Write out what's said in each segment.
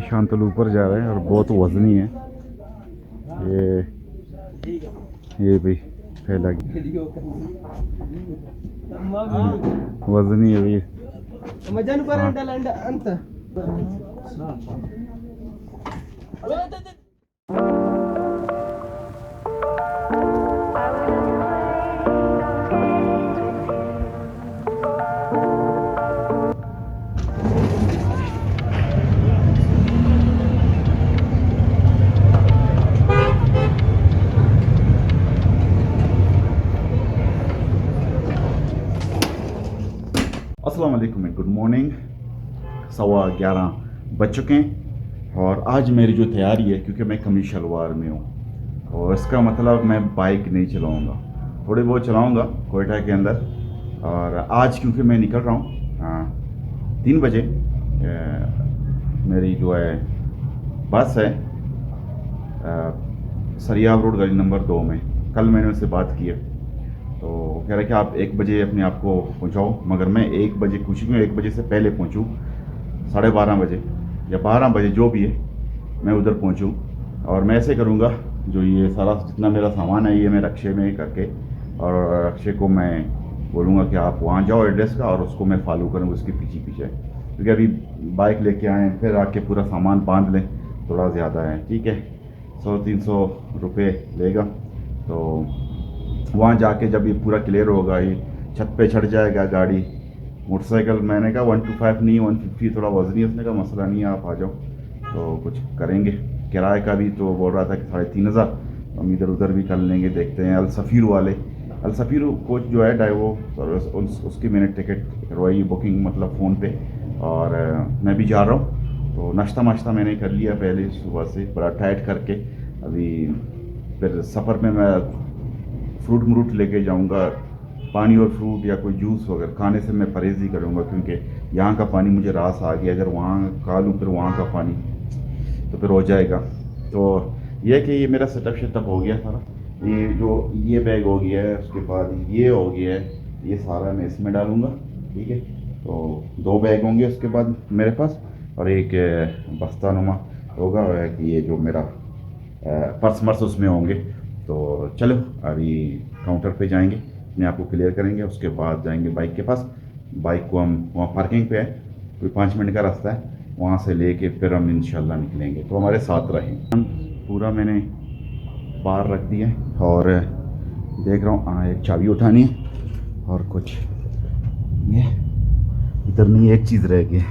शांतल ऊपर जा रहे हैं और बहुत वजनी है ये भाई फैला वजनी है भाई। अस्सलाम वालेकुम, गुड मॉर्निंग। 11:15 बज चुके हैं और आज मेरी जो तैयारी है, क्योंकि मैं कमीज शलवार में हूँ और इसका मतलब मैं बाइक नहीं चलाऊँगा, थोड़ी बहुत चलाऊँगा कोयटा के अंदर। और आज क्योंकि मैं निकल रहा हूँ 3 बजे, मेरी जो है बस है सरियाब रोड गली नंबर 2 में। कल मैंने उससे बात की है तो कह रहा है कि आप 1 बजे अपने आप को पहुँचाओ, मगर मैं 1 बजे कोशिश करूँ 1 बजे से पहले पहुँचूँ, 12:30 बजे या 12 बजे जो भी है मैं उधर पहुँचूँ। और मैं ऐसे करूँगा, जो ये सारा जितना मेरा सामान है ये मैं रक्शे में करके, और रक्शे को मैं बोलूँगा कि आप वहाँ जाओ एड्रेस का, और उसको मैं फॉलो करूँगा उसके पीछे पीछे, क्योंकि अभी बाइक लेके आए फिर आके पूरा सामान बांध लें थोड़ा ज़्यादा है। ठीक है, 100-300 रुपये लेगा। तो वहाँ जाके जब ये पूरा क्लियर होगा, ये छत पे चढ़ जाएगा गाड़ी। मोटरसाइकिल मैंने कहा 125 नहीं 150 थोड़ा वजनी है, उसने का मसला नहीं है आप आ जाओ, तो कुछ करेंगे। किराए का भी तो बोल रहा था कि 3,500, हम इधर उधर भी कर लेंगे, देखते हैं। अल सफ़ीर कोच जो है ड्राइवो, उसकी मैंने टिकट करवाई बुकिंग, मतलब फ़ोन पे, और मैं भी जा रहा हूँ। तो नाश्ता मैंने कर लिया पहले सुबह से, बड़ा टाइट करके। अभी फिर सफ़र में मैं फ्रूट मरूट लेके जाऊंगा, पानी और फ्रूट या कोई जूस वगैरह खाने से मैं परहेज़ ही करूँगा, क्योंकि यहाँ का पानी मुझे रास आ गया। अगर वहाँ खा लूँ फिर वहाँ का पानी तो फिर हो जाएगा। तो ये कि ये मेरा सेटअप हो गया सारा। ये बैग हो गया है, उसके बाद ये हो गया है, ये सारा मैं इसमें डालूँगा। ठीक है, तो 2 बैग होंगे उसके बाद मेरे पास, और एक बस्तानुमा होगा कि ये जो मेरा पर्स उसमें होंगे। तो चलो अभी काउंटर पे जाएंगे, अपने आप को क्लियर करेंगे, उसके बाद जाएंगे बाइक के पास। बाइक को हम वहाँ पार्किंग पे है, कोई 5 मिनट का रास्ता है, वहाँ से लेके फिर हम इंशाल्लाह निकलेंगे। तो हमारे साथ रहें। पूरा मैंने बाहर रख दिया है और देख रहा हूँ एक चाबी उठानी है और कुछ ये इधर नहीं, एक चीज़ रह गई,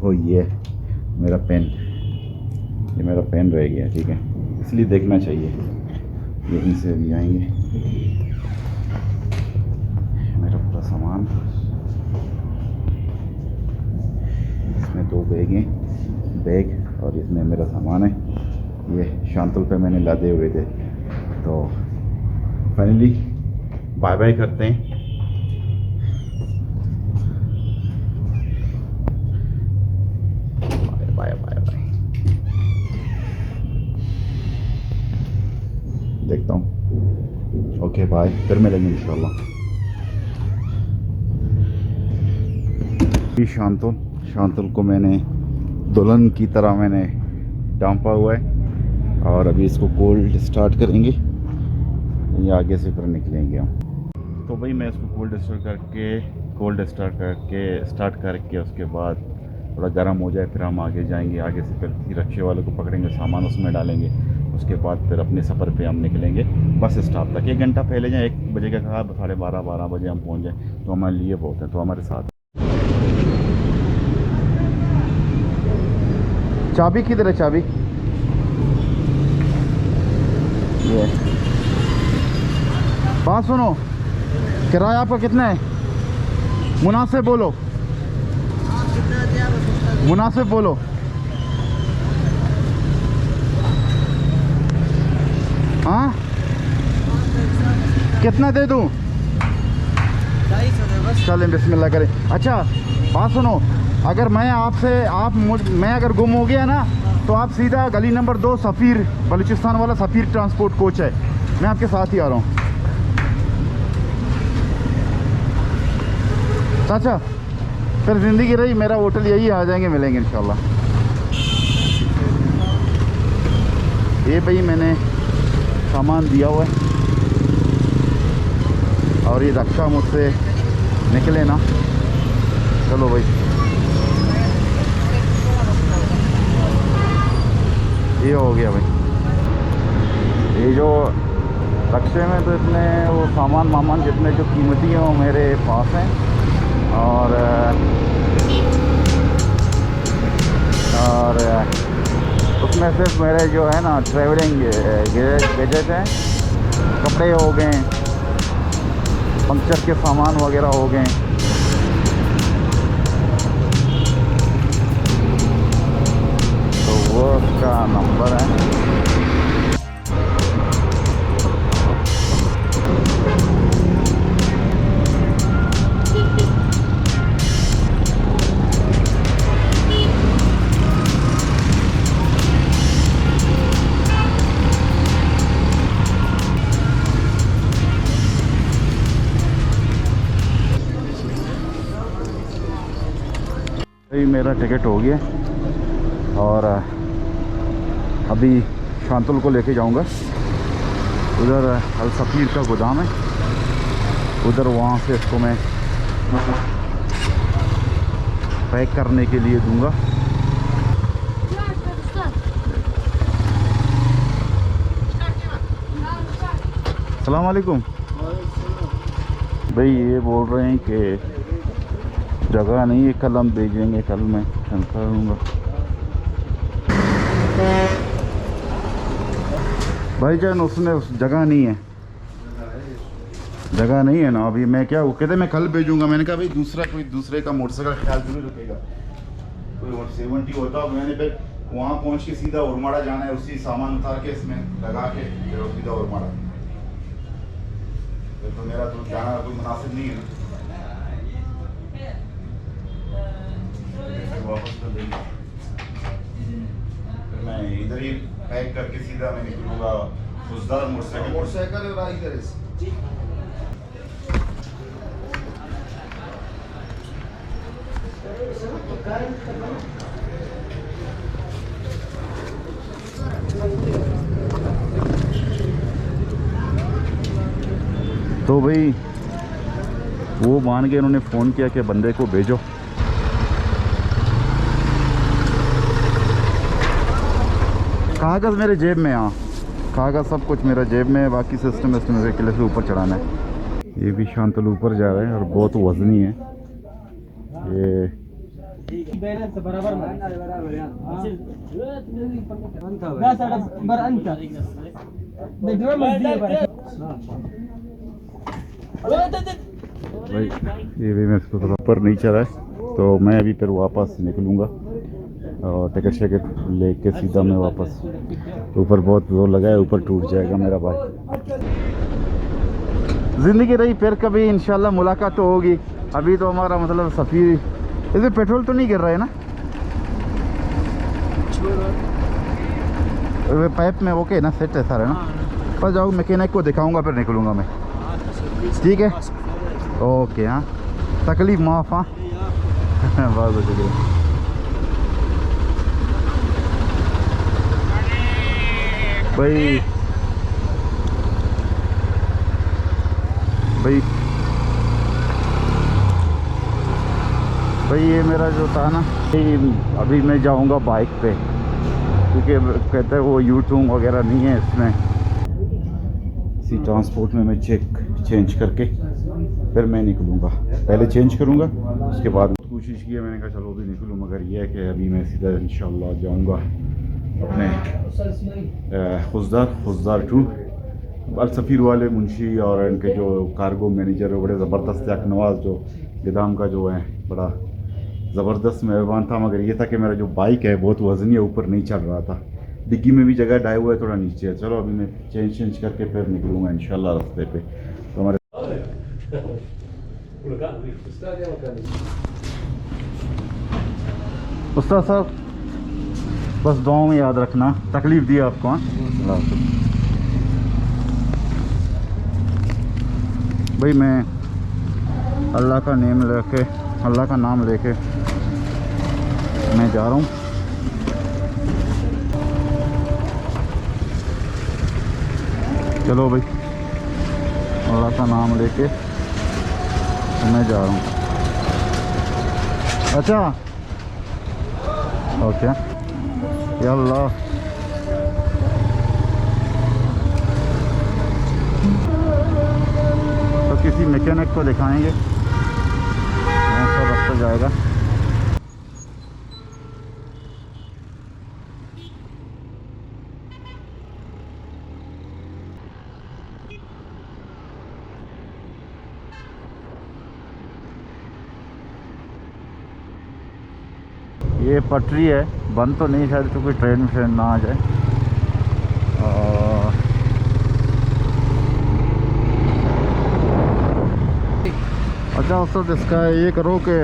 वो ये मेरा पेन, ये मेरा पेन रह गया। ठीक है, इसलिए देखना चाहिए। यहीं से भी आएंगे, मेरा पूरा सामान, इसमें 2 बैग और इसमें मेरा सामान है। ये शांतल पे मैंने लादे हुए थे। तो फाइनली बाय बाय करते हैं। बाय बाय बाय, देखता हूँ। ओके बाय, फिर मिलेंगे इंशाल्लाह। शांतल को मैंने दुल्हन की तरह मैंने डांपा हुआ है, और अभी इसको कोल्ड स्टार्ट करेंगे, ये आगे से फिर निकलेंगे हम। तो भाई मैं इसको कोल्ड स्टार्ट करके उसके बाद थोड़ा गर्म हो जाए फिर हम आगे जाएंगे। आगे से फिर रिक्शे वाले को पकड़ेंगे, सामान उसमें डालेंगे, उसके बाद फिर अपने सफ़र पे हम निकलेंगे बस स्टॉप तक। 1 घंटा पहले जाएँ, 1 बजे का कहा, 12:30 बजे हम पहुंच जाएँ तो हमारे लिए बहुत है। तो हमारे साथ चाबी किधर है? चाबी ये। बात सुनो, किराया आपका कितना है? मुनासिब बोलो, मुनासिब बोलो। हाँ, कितना दे दूँ? चलें बिस्मिल्लाह करें। अच्छा बात सुनो, अगर मैं अगर गुम हो गया ना, तो आप सीधा गली नंबर 2 सफ़ीर, बलूचिस्तान वाला सफ़ीर ट्रांसपोर्ट कोच है, मैं आपके साथ ही आ रहा हूँ। चाचा फिर ज़िंदगी रही, मेरा होटल यही, आ जाएंगे, मिलेंगे इंशाल्लाह। ये भाई मैंने सामान दिया हुआ है और ये रक्षा मुझसे निकले ना। चलो भाई, ये हो गया भाई। ये जो रक्षे में तो इतने वो सामान जितने जो कीमती हैं वो मेरे पास हैं। और उसमें सिर्फ मेरे जो है ना ट्रैवलिंग गैजेट हैं, कपड़े हो गए, पंक्चर के सामान वगैरह हो गए। तो वो उसका नंबर है। मेरा टिकट हो गया और अभी शांतुल को लेके जाऊंगा। उधर अल सफ़ीर का गोदाम है, उधर वहाँ से इसको मैं पैक करने के लिए दूंगा। अस्सलाम वालेकुम भाई। ये बोल रहे हैं कि जगह नहीं है, कल हम भेजेंगे, कल मैं करूँगा। भाईजान उसमें उस जगह नहीं है, जगह नहीं है ना अभी। मैं क्या, वो कहते मैं कल भेजूंगा। मैंने कहा भाई कोई दूसरे का मोटरसाइकिल ख्याल भी नहीं रुकेगा। कोई 70 होता, मैंने फिर वहाँ पहुँच के सीधा उरमाड़ा जाना है, उसी सामान उतार के इसमें लगा के फिर सीधा उरमाड़ा। तो मेरा तो जाना कोई मुनासिब नहीं है ना, वापस कर देंगे। फिर मैं इधर ही पैक करके सीधा मैं निकलूँगा फुजदार मोटरसाइकिल और इधर तो भाई वो मान के उन्होंने फ़ोन किया कि बंदे को भेजो। कागज़ मेरे जेब में, हाँ कागज़ सब कुछ मेरा जेब में है। बाकी सिस्टम मेरे किले से ऊपर चढ़ाना है। ये भी शांतुल ऊपर जा रहे हैं और बहुत वज़नी है ये। भाई ये भी मैं इसको थोड़ा ऊपर नहीं चढ़ा है, तो मैं अभी फिर वापस निकलूँगा और टिकट शिकट लेके सीधा मैं वापस। ऊपर बहुत जोर लगा है, ऊपर टूट जाएगा मेरा भाई। ज़िंदगी रही, फिर कभी इंशाल्लाह मुलाकात तो होगी। अभी तो हमारा मतलब सफ़ीर, इसमें पेट्रोल तो नहीं गिर रहा है ना पाइप में? ओके ना, सेट है सारा ना। बस जाओ मैकेनिक को दिखाऊंगा फिर निकलूँगा मैं। ठीक है, ओके। हाँ तकलीफ़ माफ़। हाँ बहुत बहुत शुक्रिया भाई। भाई ये मेरा जो था ना, अभी मैं जाऊंगा बाइक पे, क्योंकि कहते हैं वो यूट्यूब वगैरह नहीं है इसमें। इसी ट्रांसपोर्ट में मैं चेंज करके फिर मैं निकलूँगा। पहले चेंज करूँगा, उसके बाद कोशिश की है मैंने कहा चलो अभी निकलूँ, मगर ये है कि अभी मैं सीधा इंशाल्लाह जाऊँगा अपने खुजदार टू। अल सफ़ीर वाले मुंशी और इनके जो कार्गो मैनेजर है बड़े ज़बरदस्त, याक नवाज़ जो गोदाम का जो है बड़ा ज़बरदस्त मेहमान था। मगर ये था कि मेरा जो बाइक है बहुत वज़नी है, ऊपर नहीं चढ़ रहा था। डिग्गी में भी जगह डाई हुआ है, थोड़ा नीचे है। चलो अभी मैं चेंज करके फिर निकलूँगा इंशाल्लाह रास्ते पे। तो हमारे उस्ताद साहब बस दुआओं में याद रखना, तकलीफ़ दी आपको। हाँ भाई, मैं अल्लाह का नाम लेके मैं जा रहा हूँ। चलो भाई, अल्लाह का नाम लेके तो मैं जा रहा हूँ। अच्छा ओके, या अल्लाह। तो किसी मैकेनिक को दिखाएंगे, ऐसा रास्ता जाएगा। ये पटरी है, बंद तो नहीं शायद, तो कोई ट्रेन ना आ जाए। अच्छा उस्ताद, इसका ये करो कि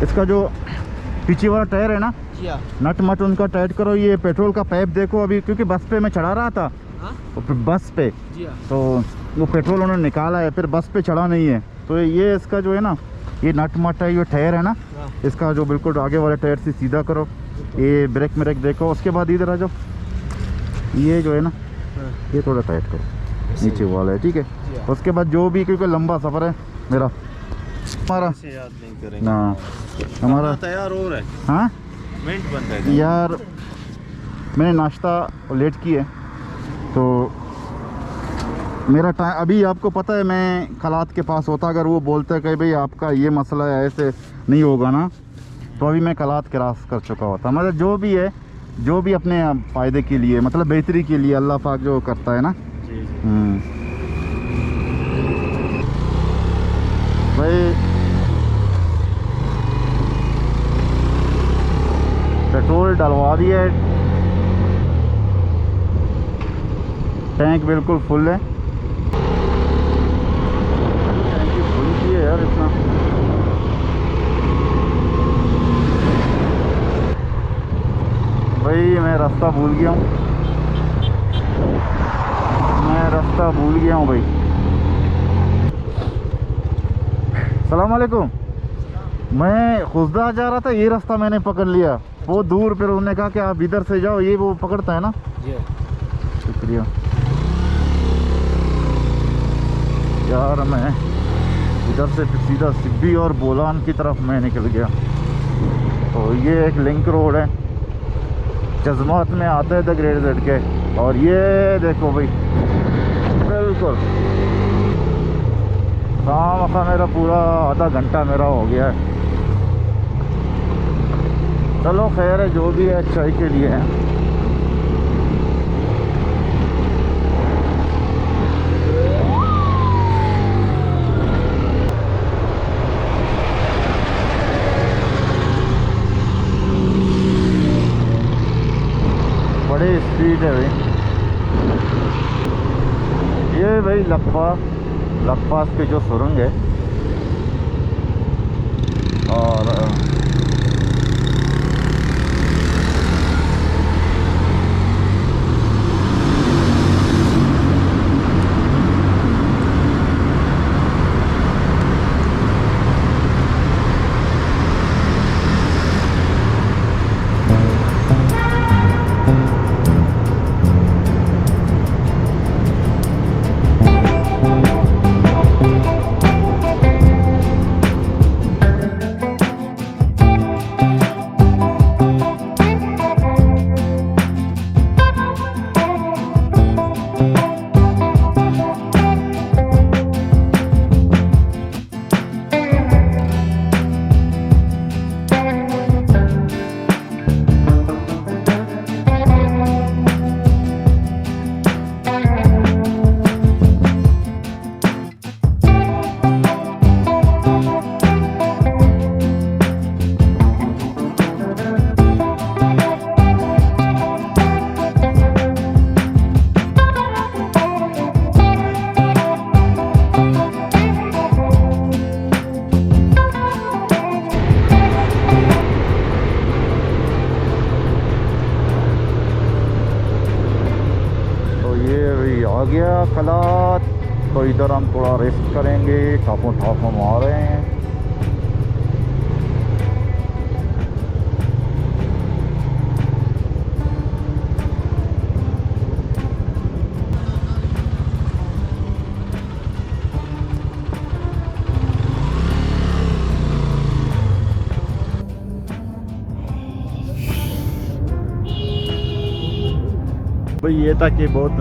इसका जो पीछे वाला टायर है ना, नट मट उनका टाइट करो। ये पेट्रोल का पाइप देखो अभी, क्योंकि बस पे मैं चढ़ा रहा था, बस पे तो वो पेट्रोल उन्होंने निकाला है, फिर बस पे चढ़ा नहीं है। तो ये इसका जो है ना, ये नट मट है, ये टायर है ना, इसका जो बिल्कुल आगे वाले टायर से सीधा करो। ये ब्रेक में देखो, उसके बाद इधर आ जाओ, ये जो है ना ये थोड़ा टाइट करो, नीचे वाला है, ठीक है। उसके बाद जो भी, क्योंकि लंबा सफ़र है मेरा, हमारा याद नहीं करेंगे ना, हमारा तैयार हो रहा है। हाँ मिनट बन रहा है यार, मैंने नाश्ता लेट किया है, तो मेरा टाइम अभी आपको पता है, मैं खलात के पास होता, अगर वो बोलता है कि भाई आपका ये मसला है, ऐसे नहीं होगा ना, तो अभी मैं खलात क्रॉस कर चुका होता। मतलब जो भी है, जो भी अपने फ़ायदे के लिए, मतलब बेहतरी के लिए अल्लाह पाक जो करता है ना। भाई पेट्रोल डलवा दिया है, टैंक बिल्कुल फुल है। टैंक फुल की है यार इतना। भाई मैं रास्ता भूल गया हूँ, भाई। सलाम वालेकुम। मैं खुजदा जा रहा था, ये रास्ता मैंने पकड़ लिया, वो दूर, फिर उन्होंने कहा कि आप इधर से जाओ, ये वो पकड़ता है ना। शुक्रिया यार। मैं इधर से सीधा सिब्बी और बोलान की तरफ मैं निकल गया। तो ये एक लिंक रोड है, जज्बात में आता है द ग्रेट जेड के। और ये देखो भाई, बिल्कुल खामखा मेरा पूरा आधा घंटा मेरा हो गया है। चलो खैर है, जो भी है अच्छाई के लिए है। बड़ी स्पीड है भाई। ये भाई लखपास के जो सुरंग है, और आ गया खलात। तो इधर हम थोड़ा रेस्ट करेंगे, टापों मार रहे हैं। भाई ये था कि बहुत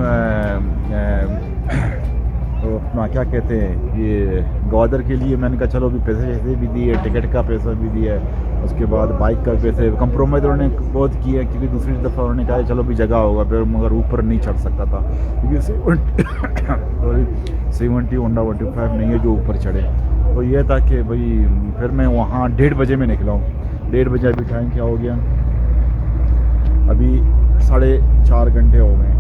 तो अपना क्या कहते हैं ये ग्वादर के लिए मैंने कहा चलो भी पैसे भी दिए, टिकट का पैसा भी दिया, उसके बाद बाइक का पैसे कंप्रोमाइज़ उन्होंने बहुत किया क्योंकि दूसरी दफ़ा उन्होंने कहा चलो भी जगह होगा फिर, मगर ऊपर नहीं चढ़ सकता था क्योंकि 70 होंडा 45 नहीं है जो ऊपर चढ़े। तो ये था कि भाई फिर मैं वहाँ 1:30 बजे में निकला हूँ। 1:30 बजे अभी टाइम क्या हो गया, अभी 4.5 घंटे हो गए,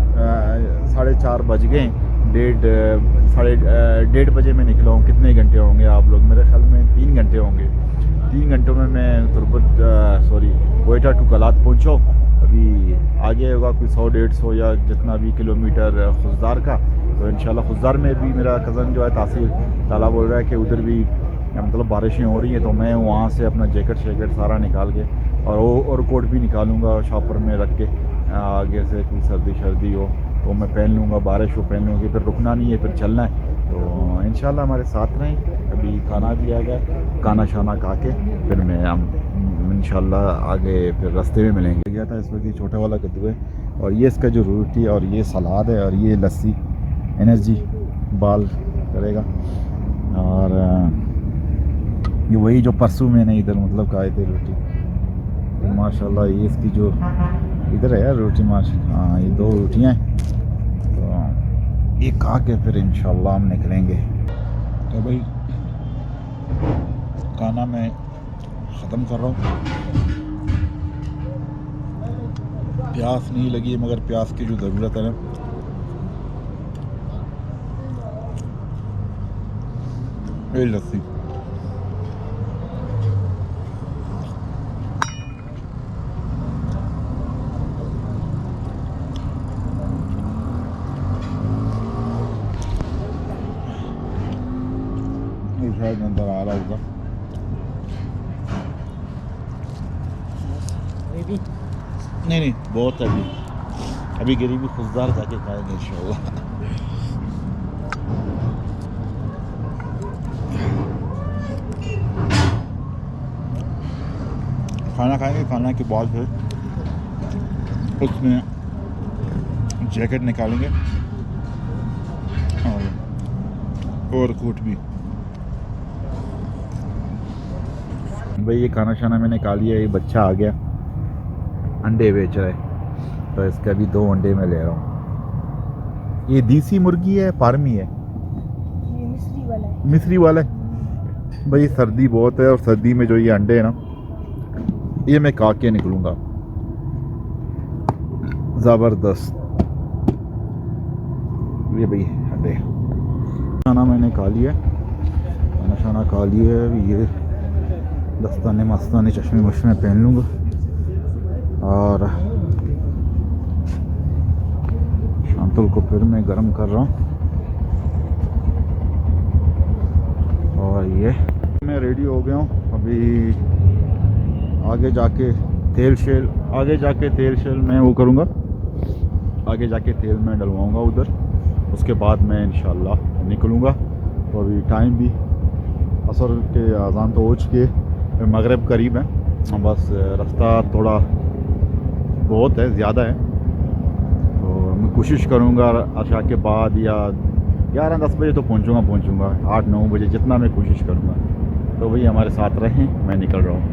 4:30 बज गए, 1:30 बजे में निकला हूँ। कितने घंटे होंगे आप लोग, मेरे ख्याल में 3 घंटे होंगे। 3 घंटों में मैं तुरबत कोयटा टू कलात पहुँचा। अभी आगे होगा कोई 100-150 या जितना भी किलोमीटर खुजदार का। तो इंशाल्लाह खुजदार में भी मेरा कज़न जो है तासीर ताला बोल रहा है कि उधर भी मतलब बारिशें हो रही हैं, तो मैं वहाँ से अपना जैकेट सारा निकाल के और कोट भी निकालूंगा शॉपर में रख के, आगे से कोई सर्दी हो तो मैं पहन लूँगा, बारिश हो पहन लूँगी, फिर रुकना नहीं है, फिर चलना है। तो इंशाल्लाह हमारे साथ रहें। अभी खाना भी आ गया, खाना शाना खा के फिर मैं हम इंशाल्लाह आगे फिर रास्ते में मिलेंगे। गया था इस वक्त ये छोटा वाला कद्दू है और ये इसका जो रोटी और ये सलाद है और ये लस्सी एनर्जी बाल करेगा। और ये वही जो परसों मैंने इधर मतलब खाए थे रोटी, तो माशाल्लाह ये इसकी जो इधर है यार रोटी माशा, हाँ ये 2 रोटियाँ हैं। तो ये खा के फिर इंशाल्लाह हम निकलेंगे। तो भाई खाना मैं ख़त्म कर रहा हूँ। प्यास नहीं लगी मगर प्यास की जो ज़रूरत है ना, ये लस्सी शायद अंदर आ रहा होगा। नहीं बहुत है अभी गरीबी खुशदार जाके खाएंगे इंशाल्लाह। खाना खाएंगे, खाना के बाद फिर उसमें जैकेट निकालेंगे और कोट भी। भाई ये खाना शाना मैंने खा लिया, ये बच्चा आ गया अंडे बेच रहा है, तो इसका भी 2 अंडे मैं ले रहा हूँ। ये देसी मुर्गी है फार्मी है, ये मिस्री वाला है। भाई सर्दी बहुत है और सर्दी में जो ये अंडे है ना, ये मैं खा के निकलूँगा ज़बरदस्त। ये भाई अंडे खाना मैंने खा लिया, खाना शाना खा लिया है। अभी ये दस्ताने मस्ताने चश्मे वश्मे पहन लूँगा और शांतुल को फिर मैं गर्म कर रहा हूँ। और ये मैं रेडी हो गया हूँ। अभी आगे जाके तेल शेल मैं वो करूँगा, आगे जाके तेल में डलवाऊँगा उधर, उसके बाद मैं इंशाल्लाह निकलूँगा। तो अभी टाइम भी असर के अज़ान तो हो चुके, मगरिब करीब है, बस रास्ता थोड़ा बहुत है, ज़्यादा है। तो मैं कोशिश करूँगा आशा के बाद या 11-10 बजे तो पहुँचूँगा 8-9 बजे, जितना मैं कोशिश करूँगा। तो भाई हमारे साथ रहें, मैं निकल रहा हूँ।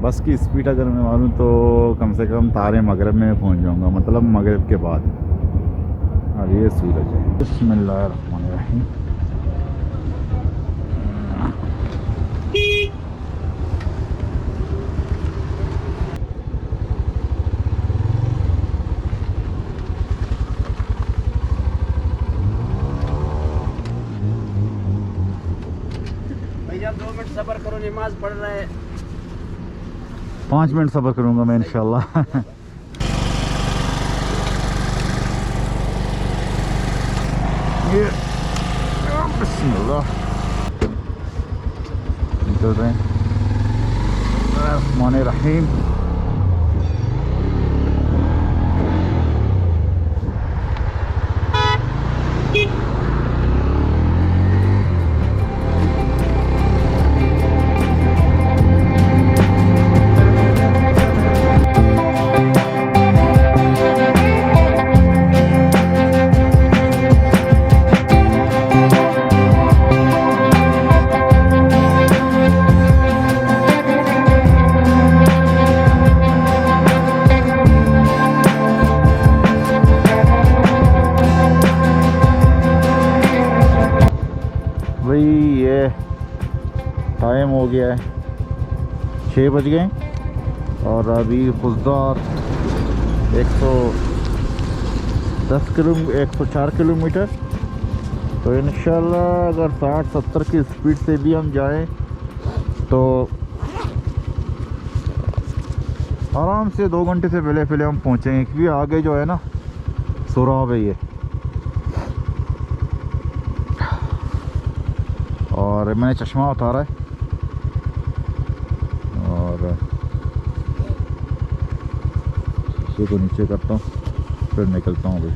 बस की स्पीड अगर मैं मानूँ तो कम से कम तारे मगरिब में पहुँच जाऊँगा, मतलब मगरिब के बाद। और ये सूरज है। बिस्मिल्लाहिर्रहमानिर्रहीम। भैया 2 मिनट सब्र करो, नमाज पढ़ रहा है। 5 मिनट सब्र करूँगा मैं इंशाल्लाह। ये बिस्मिल्लाह निकल रहे हैं। रहमानिर्रहीम। टाइम हो गया है 6 बज गए और अभी खुजदार 104 किलोमीटर। तो इंशाल्लाह अगर 60-70 की स्पीड से भी हम जाएं तो आराम से 2 घंटे से पहले हम पहुँचेंगे, क्योंकि आगे जो है ना सुराब है ये। और मैंने चश्मा उतारा है और शीशे को नीचे करता हूँ फिर निकलता हूँ भाई।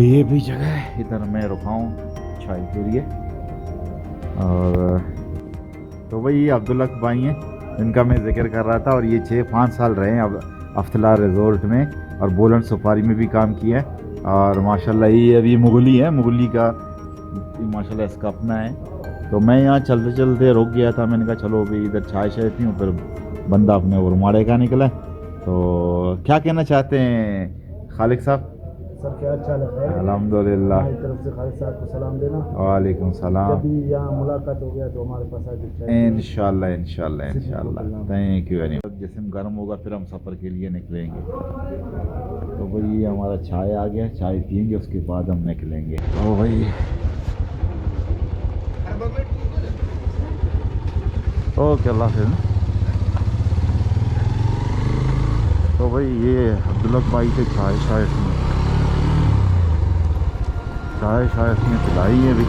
ये भी जगह है, इधर मैं रुका हूँ चाय के लिए। और तो भाई ये अब्दुल्ला भाई हैं इनका मैं जिक्र कर रहा था, और ये 6-5 साल रहे हैं अब अफ्तला रिजॉर्ट में और बोलन सफारी में भी काम किया है। और माशाल्लाह ये अभी मुगली है, मुगली का माशाल्लाह इसका अपना है। तो मैं यहाँ चलते चलते रुक गया था, मैंने कहा चलो भाई इधर चाय पीऊँ, फिर बंदा अपने उरमाड़े का निकला। तो क्या कहना चाहते हैं खालिक साहब? सर क्या हाल है? अल्हम्दुलिल्लाह। हमारी तरफ से खालिद साहब को सलाम देना। वालेकुम सलाम। जब भी यहाँ मुलाकात हो गया तो हमारे पास आके इंशाल्लाह इंशाल्लाह इंशाल्लाह। Thank you very much. जिस्म गर्म होगा फिर हम सफ़र के लिए निकलेंगे। तो भाई ये हमारा चाय आ गया, चाय पियेंगे उसके बाद हम निकलेंगे। तो भाई ओके अल्लाह हाफ़िज़। तो भाई ये अब्दुल्ला भाई से चाय इसने पिलाई है अभी।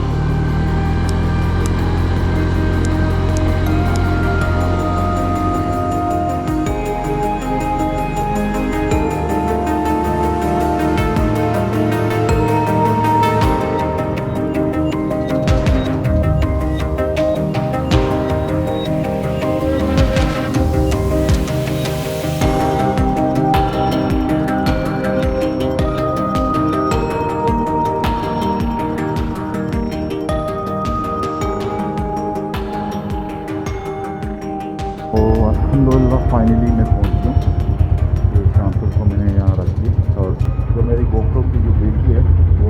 अल्हम्दुलिल्लाह फाइनली मैं पहुंच गया। ये शांतुल को मैंने यहाँ रख दी और जो मेरी गोप्रो की जो बैटरी है वो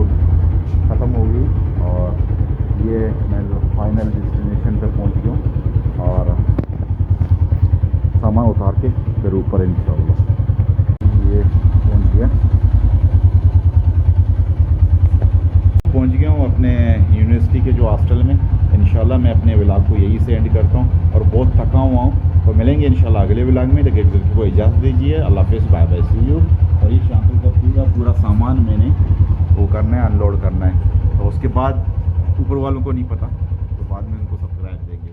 ख़त्म हो गई। और ये मैं फाइनल डेस्टिनेशन पे पहुंच गया हूँ और सामान उतार के फिर ऊपर इंशाल्लाह ये पहुंच गया हूँ अपने यूनिवर्सिटी के जो हॉस्टल में। इंशाल्लाह मैं अपने व्लॉग को यही से एंड करता हूँ और बहुत थका हुआ हूँ। तो मिलेंगे इंशाल्लाह अगले व्लॉग में। लेकिन को इजाज़त दीजिए, अल्लाह हाफ़िज़, बाय बाय, सी यू। और ये शांतुल का पूरा सामान मैंने वो करना है, अनलोड करना है। तो उसके बाद ऊपर वालों को नहीं पता, तो बाद में उनको सब्सक्राइब देंगे।